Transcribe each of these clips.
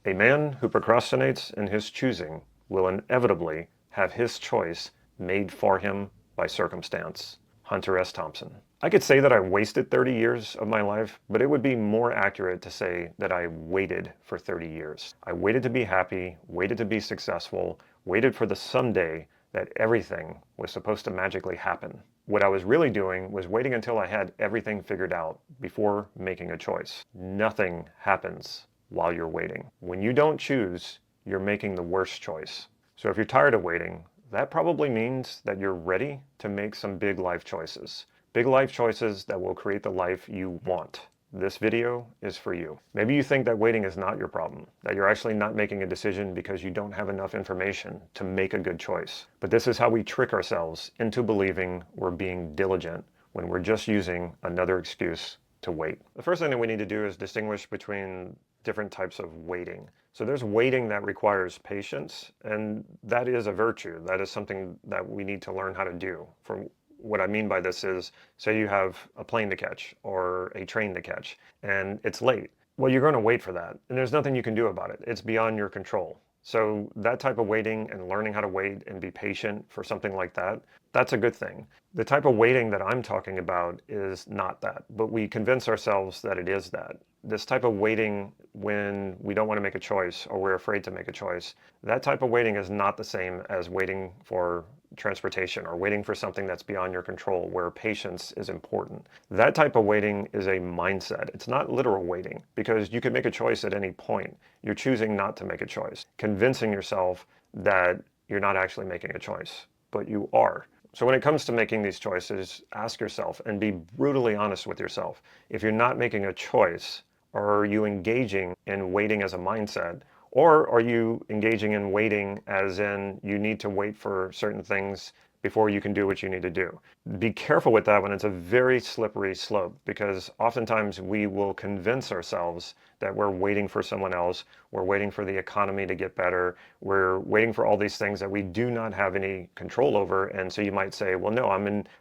A man who procrastinates in his choosing will inevitably have his choice made for him by circumstance. Hunter S. Thompson. I could say that I wasted 30 years of my life, but it would be more accurate to say that I waited for 30 years. I waited to be happy, waited to be successful, waited for the someday that everything was supposed to magically happen. What I was really doing was waiting until I had everything figured out before making a choice. Nothing happens while you're waiting. When you don't choose, you're making the worst choice. So if you're tired of waiting, that probably means that you're ready to make some big life choices. Big life choices that will create the life you want. This video is for you. Maybe you think that waiting is not your problem, that you're actually not making a decision because you don't have enough information to make a good choice. But this is how we trick ourselves into believing we're being diligent when we're just using another excuse to wait. The first thing that we need to do is distinguish between different types of waiting. So there's waiting that requires patience, and that is a virtue. That is something that we need to learn how to do. What I mean by this is, say you have a plane to catch or a train to catch, and it's late. Well, you're going to wait for that, and there's nothing you can do about it. It's beyond your control. So that type of waiting and learning how to wait and be patient for something like that, that's a good thing. The type of waiting that I'm talking about is not that, but we convince ourselves that it is that. This type of waiting when we don't want to make a choice or we're afraid to make a choice, that type of waiting is not the same as waiting for transportation or waiting for something that's beyond your control, where patience is important. That type of waiting is a mindset. It's not literal waiting, because you can make a choice at any point. You're choosing not to make a choice, convincing yourself that you're not actually making a choice, but you are. So when it comes to making these choices, ask yourself and be brutally honest with yourself. If you're not making a choice, are you engaging in waiting as a mindset? Or are you engaging in waiting as in you need to wait for certain things before you can do what you need to do? Be careful with that one. It's a very slippery slope, because oftentimes we will convince ourselves that we're waiting for someone else. We're waiting for the economy to get better. We're waiting for all these things that we do not have any control over. And so you might say, well, no,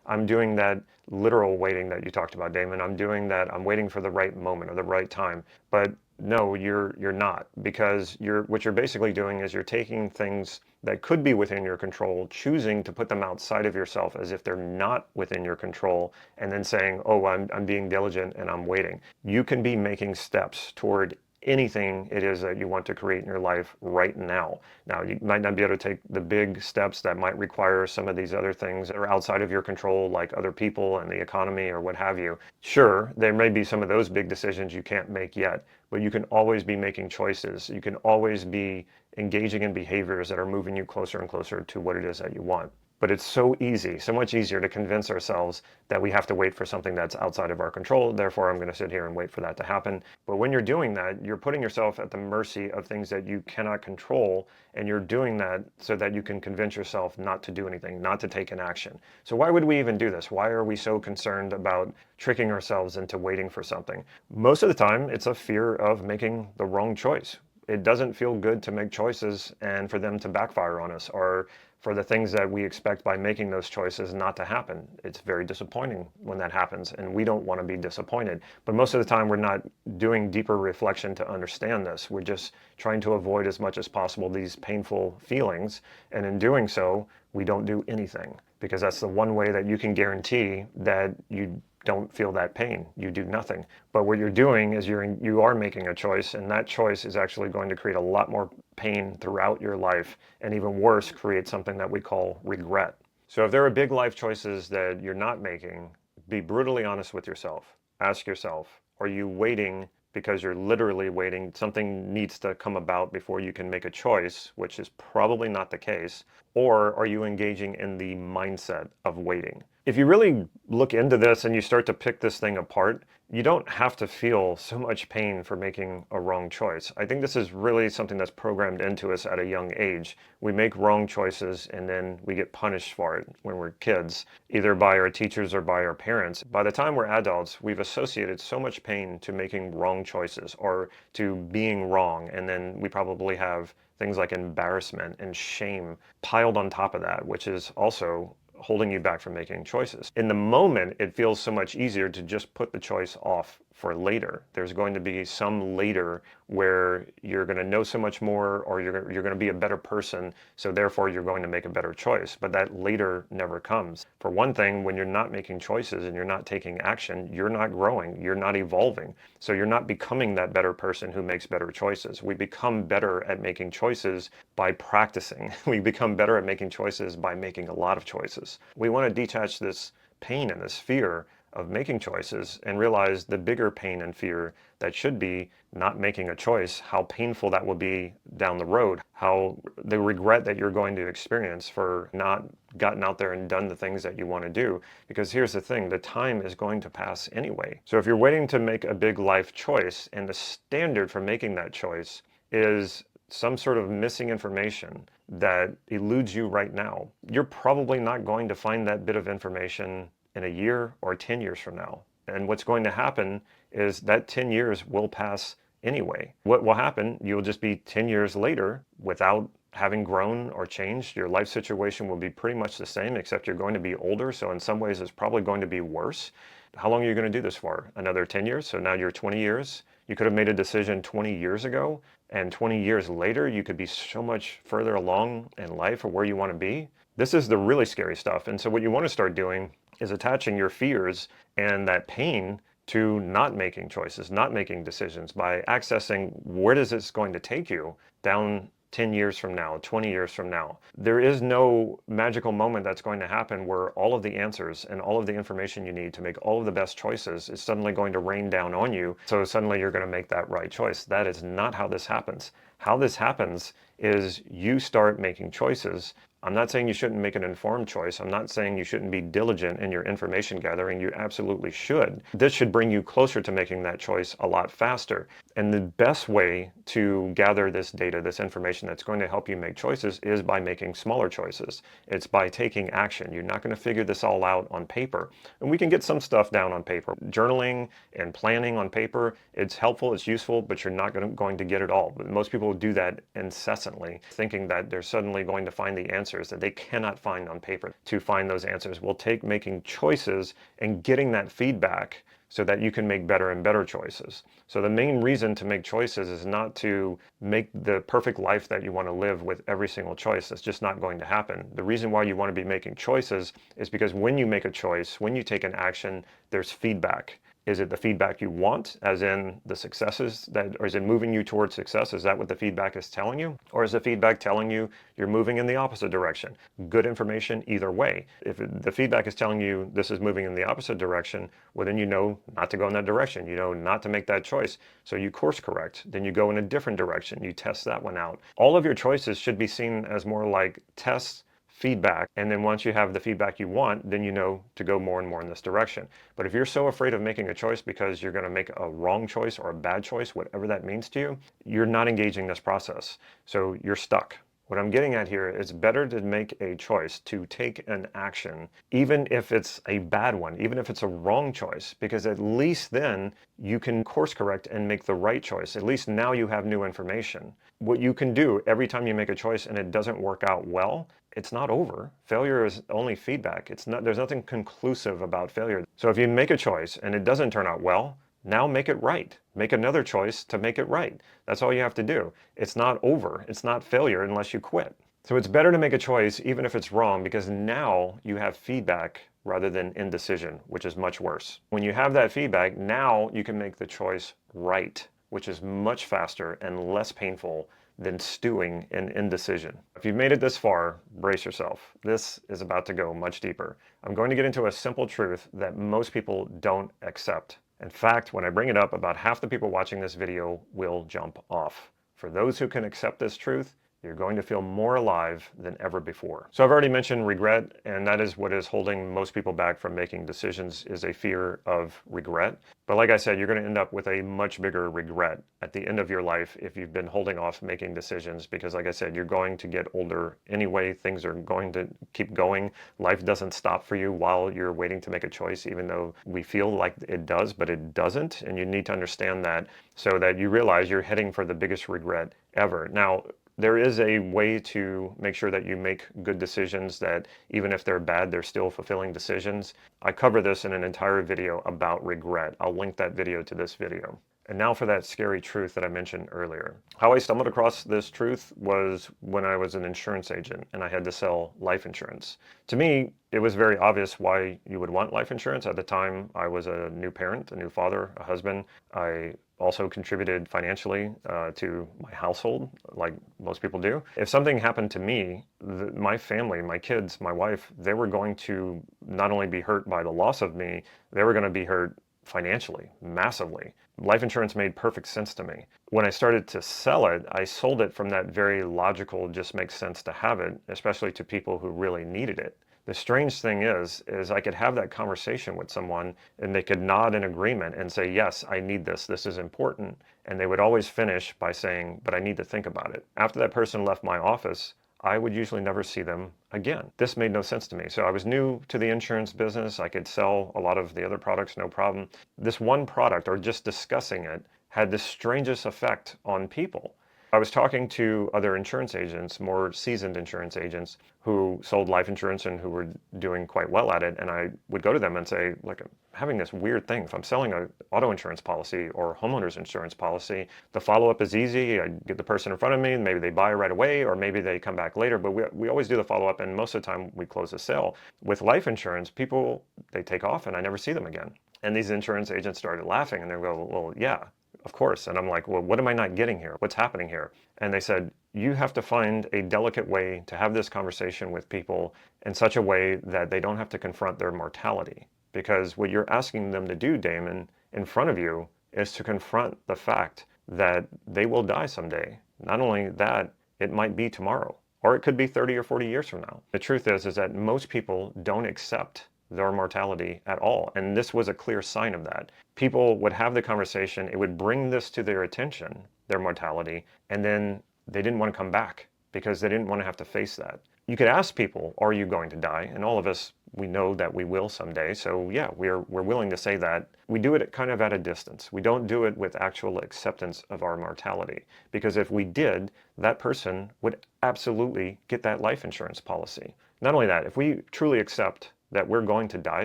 I'm doing that literal waiting that you talked about, Damon. I'm doing that. I'm waiting for the right moment or the right time. But no, you're not, because what you're basically doing is you're taking things that could be within your control, choosing to put them outside of yourself as if they're not within your control, and then saying, oh, I'm being diligent and I'm waiting. You can be making steps toward anything it is that you want to create in your life right now. Now, you might not be able to take the big steps that might require some of these other things that are outside of your control, like other people and the economy or what have you. Sure, there may be some of those big decisions you can't make yet, but you can always be making choices. You can always be engaging in behaviors that are moving you closer and closer to what it is that you want. But it's so easy, so much easier to convince ourselves that we have to wait for something that's outside of our control. Therefore, I'm going to sit here and wait for that to happen. But when you're doing that, you're putting yourself at the mercy of things that you cannot control. And you're doing that so that you can convince yourself not to do anything, not to take an action. So why would we even do this? Why are we so concerned about tricking ourselves into waiting for something? Most of the time, it's a fear of making the wrong choice. It doesn't feel good to make choices and for them to backfire on us, or for the things that we expect by making those choices not to happen. It's very disappointing when that happens, and we don't want to be disappointed. But most of the time, we're not doing deeper reflection to understand this. We're just trying to avoid as much as possible these painful feelings, and in doing so, we don't do anything, because that's the one way that you can guarantee that you don't feel that pain. You do nothing. But what you're doing is you are making a choice, and that choice is actually going to create a lot more pain throughout your life, and even worse, create something that we call regret. So if there are big life choices that you're not making, be brutally honest with yourself. Ask yourself, are you waiting because you're literally waiting? Something needs to come about before you can make a choice, which is probably not the case. Or are you engaging in the mindset of waiting? If you really look into this and you start to pick this thing apart, you don't have to feel so much pain for making a wrong choice. I think this is really something that's programmed into us at a young age. We make wrong choices and then we get punished for it when we're kids, either by our teachers or by our parents. By the time we're adults, we've associated so much pain to making wrong choices or to being wrong, and then we probably have things like embarrassment and shame piled on top of that, which is also holding you back from making choices. In the moment, it feels so much easier to just put the choice off for later. There's going to be some later where you're going to know so much more, or you're going to be a better person, so therefore you're going to make a better choice. But that later never comes. For one thing, when you're not making choices and you're not taking action, you're not growing, you're not evolving. So you're not becoming that better person who makes better choices. We become better at making choices by practicing. We become better at making choices by making a lot of choices. We want to detach this pain and this fear of making choices and realize the bigger pain and fear that should be not making a choice, how painful that will be down the road, how the regret that you're going to experience for not gotten out there and done the things that you want to do. Because here's the thing, the time is going to pass anyway. So if you're waiting to make a big life choice and the standard for making that choice is some sort of missing information that eludes you right now, you're probably not going to find that bit of information in a year or 10 years from now. And what's going to happen is that 10 years will pass anyway. What will happen, you'll just be 10 years later without having grown or changed. Your life situation will be pretty much the same, except you're going to be older. So in some ways, it's probably going to be worse. How long are you going to do this for? Another 10 years? So now you're 20 years. You could have made a decision 20 years ago, and 20 years later, you could be so much further along in life or where you want to be. This is the really scary stuff. And so what you want to start doing is attaching your fears and that pain to not making choices, not making decisions, by accessing where is this going to take you down 10 years from now, 20 years from now. There is no magical moment that's going to happen where all of the answers and all of the information you need to make all of the best choices is suddenly going to rain down on you. So suddenly you're going to make that right choice. That is not how this happens. How this happens is you start making choices. I'm not saying you shouldn't make an informed choice. I'm not saying you shouldn't be diligent in your information gathering. You absolutely should. This should bring you closer to making that choice a lot faster. And the best way to gather this data, this information that's going to help you make choices, is by making smaller choices. It's by taking action. You're not going to figure this all out on paper. And we can get some stuff down on paper. Journaling and planning on paper, it's helpful, it's useful, but you're not going to get it all. But most people do that incessantly, thinking that they're suddenly going to find the answers that they cannot find on paper. To find those answers will take making choices and getting that feedback so that you can make better and better choices. So the main reason to make choices is not to make the perfect life that you want to live with every single choice. That's just not going to happen. The reason why you want to be making choices is because when you make a choice, when you take an action, there's feedback. Is it the feedback you want, as in the successes, or is it moving you towards success? Is that what the feedback is telling you? Or is the feedback telling you you're moving in the opposite direction? Good information either way. If the feedback is telling you this is moving in the opposite direction, well, then you know not to go in that direction. You know not to make that choice. So you course correct. Then you go in a different direction. You test that one out. All of your choices should be seen as more like tests, feedback, and then once you have the feedback you want, then you know to go more and more in this direction. But if you're so afraid of making a choice because you're going to make a wrong choice or a bad choice, whatever that means to you, you're not engaging this process. So you're stuck. What I'm getting at here is better to make a choice, to take an action, even if it's a bad one, even if it's a wrong choice, because at least then you can course correct and make the right choice. At least now you have new information. What you can do every time you make a choice and it doesn't work out well, it's not over. Failure is only feedback. There's nothing conclusive about failure. So if you make a choice and it doesn't turn out well, now make it right. Make another choice to make it right. That's all you have to do. It's not over. It's not failure unless you quit. So it's better to make a choice even if it's wrong, because now you have feedback rather than indecision, which is much worse. When you have that feedback, now you can make the choice right, which is much faster and less painful than stewing in indecision. If you've made it this far, brace yourself. This is about to go much deeper. I'm going to get into a simple truth that most people don't accept. In fact, when I bring it up, about half the people watching this video will jump off. For those who can accept this truth, you're going to feel more alive than ever before. So I've already mentioned regret, and that is what is holding most people back from making decisions, is a fear of regret. But like I said, you're going to end up with a much bigger regret at the end of your life if you've been holding off making decisions, because like I said, you're going to get older anyway. Things are going to keep going. Life doesn't stop for you while you're waiting to make a choice, even though we feel like it does, but it doesn't. And you need to understand that so that you realize you're heading for the biggest regret ever. Now, There is a way to make sure that you make good decisions, that even if they're bad, they're still fulfilling decisions. I cover this in an entire video about regret. I'll link that video to this video. And now for that scary truth that I mentioned earlier. How I stumbled across this truth was when I was an insurance agent and I had to sell life insurance. To me, it was very obvious why you would want life insurance. At the time, I was a new parent, a new father, a husband. I also contributed financially to my household, like most people do. If something happened to me, my family, my kids, my wife, they were going to not only be hurt by the loss of me, they were going to be hurt financially, massively. Life insurance made perfect sense to me. When I started to sell it, I sold it from that very logical, just makes sense to have it, especially to people who really needed it. The strange thing is I could have that conversation with someone and they could nod in agreement and say, yes, I need this. This is important. And they would always finish by saying, but I need to think about it. After that person left my office, I would usually never see them again. This made no sense to me. So I was new to the insurance business. I could sell a lot of the other products, no problem. This one product, or just discussing it, had the strangest effect on people. I was talking to other insurance agents, more seasoned insurance agents, who sold life insurance and who were doing quite well at it. And I would go to them and say, like, I'm having this weird thing. If I'm selling an auto insurance policy or homeowners insurance policy, the follow-up is easy. I get the person in front of me, and maybe they buy right away, or maybe they come back later. But we always do the follow-up, and most of the time we close the sale. With life insurance, people, they take off and I never see them again. And these insurance agents started laughing and they go, well, yeah, of course. And I'm like, well, what am I not getting here? What's happening here? And they said, you have to find a delicate way to have this conversation with people in such a way that they don't have to confront their mortality. Because what you're asking them to do, Damon, in front of you, is to confront the fact that they will die someday. Not only that, it might be tomorrow, or it could be 30 or 40 years from now. The truth is that most people don't accept their mortality at all. And this was a clear sign of that. People would have the conversation, it would bring this to their attention, their mortality, and then they didn't want to come back because they didn't want to have to face that. You could ask people, are you going to die? And all of us, we know that we will someday. So yeah, we're willing to say that. We do it kind of at a distance. We don't do it with actual acceptance of our mortality. Because if we did, that person would absolutely get that life insurance policy. Not only that, if we truly accept that we're going to die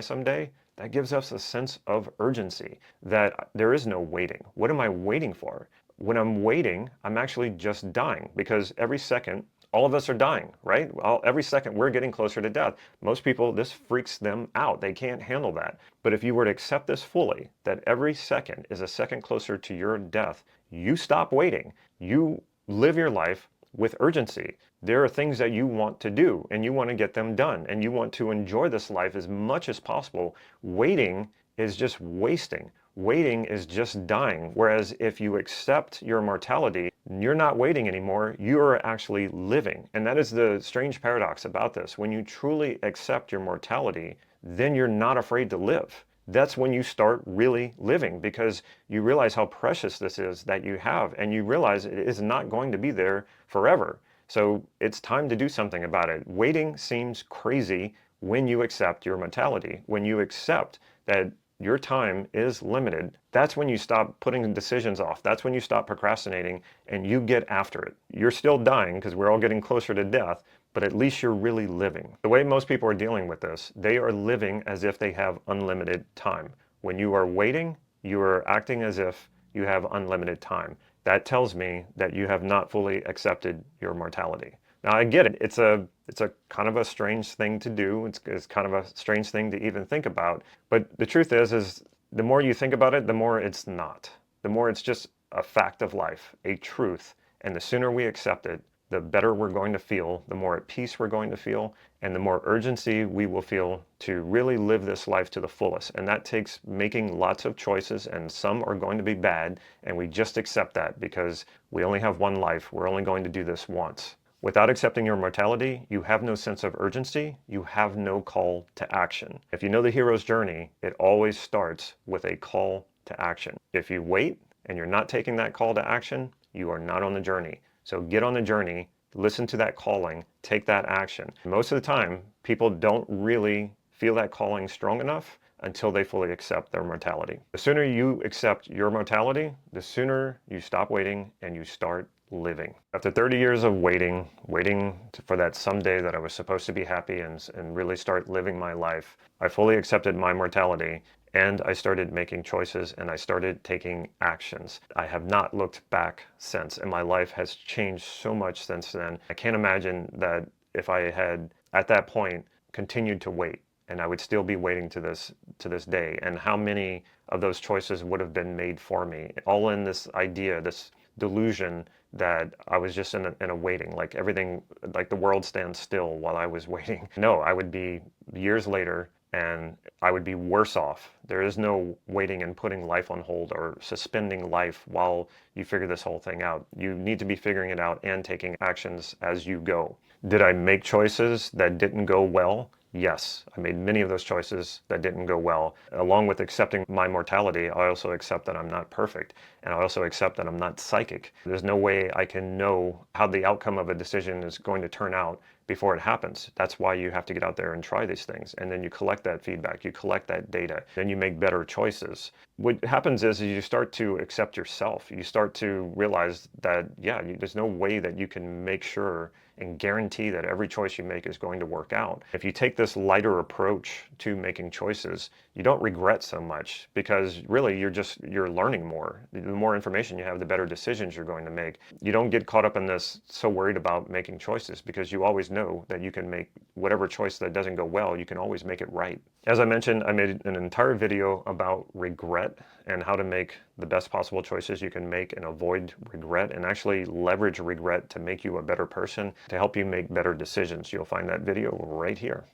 someday, that gives us a sense of urgency, that there is no waiting. What am I waiting for? When I'm waiting, I'm actually just dying, because every second, all of us are dying, right? Every second we're getting closer to death. Most people, this freaks them out. They can't handle that. But if you were to accept this fully, that every second is a second closer to your death, you stop waiting. You live your life with urgency. There are things that you want to do and you want to get them done and you want to enjoy this life as much as possible. Waiting is just wasting. Waiting is just dying. Whereas if you accept your mortality, you're not waiting anymore, you're actually living. And that is the strange paradox about this. When you truly accept your mortality, then you're not afraid to live. That's when you start really living, because you realize how precious this is that you have, and you realize it is not going to be there forever. So it's time to do something about it. Waiting seems crazy when you accept your mortality. When you accept that your time is limited, that's when you stop putting decisions off. That's when you stop procrastinating and you get after it. You're still dying because we're all getting closer to death, but at least you're really living. The way most people are dealing with this, they are living as if they have unlimited time. When you are waiting, you are acting as if you have unlimited time. That tells me that you have not fully accepted your mortality. Now I get it. It's a kind of a strange thing to do. It's kind of a strange thing to even think about. But the truth is the more you think about it, the more it's not. The more it's just a fact of life, a truth. And the sooner we accept it, the better we're going to feel, the more at peace we're going to feel, and the more urgency we will feel to really live this life to the fullest. And that takes making lots of choices, and some are going to be bad, and we just accept that because we only have one life. We're only going to do this once. Without accepting your mortality, you have no sense of urgency, you have no call to action. If you know the hero's journey, it always starts with a call to action. If you wait and you're not taking that call to action, you are not on the journey. So get on the journey, listen to that calling, take that action. Most of the time, people don't really feel that calling strong enough until they fully accept their mortality. The sooner you accept your mortality, the sooner you stop waiting and you start living. After 30 years of waiting for that someday that I was supposed to be happy and really start living my life, I fully accepted my mortality, and I started making choices and I started taking actions. I have not looked back since, and my life has changed so much since then. I can't imagine that if I had at that point continued to wait, and I would still be waiting to this day, and how many of those choices would have been made for me, all in this idea, this delusion that I was just in a waiting, like everything, like the world stands still while I was waiting. No, I would be years later and I would be worse off. There is no waiting and putting life on hold or suspending life while you figure this whole thing out. You need to be figuring it out and taking actions as you go. Did I make choices that didn't go well? Yes, I made many of those choices that didn't go well. Along with accepting my mortality, I also accept that I'm not perfect. And I also accept that I'm not psychic. There's no way I can know how the outcome of a decision is going to turn out before it happens. That's why you have to get out there and try these things. And then you collect that feedback, you collect that data, then you make better choices. What happens is you start to accept yourself. You start to realize that, yeah, there's no way that you can make sure and guarantee that every choice you make is going to work out. If you take this lighter approach to making choices, you don't regret so much, because really you're learning more. The more information you have, the better decisions you're going to make. You don't get caught up in this so worried about making choices, because you always know that you can make whatever choice that doesn't go well, you can always make it right. As I mentioned, I made an entire video about regret and how to make the best possible choices you can make and avoid regret, and actually leverage regret to make you a better person, to help you make better decisions. You'll find that video right here.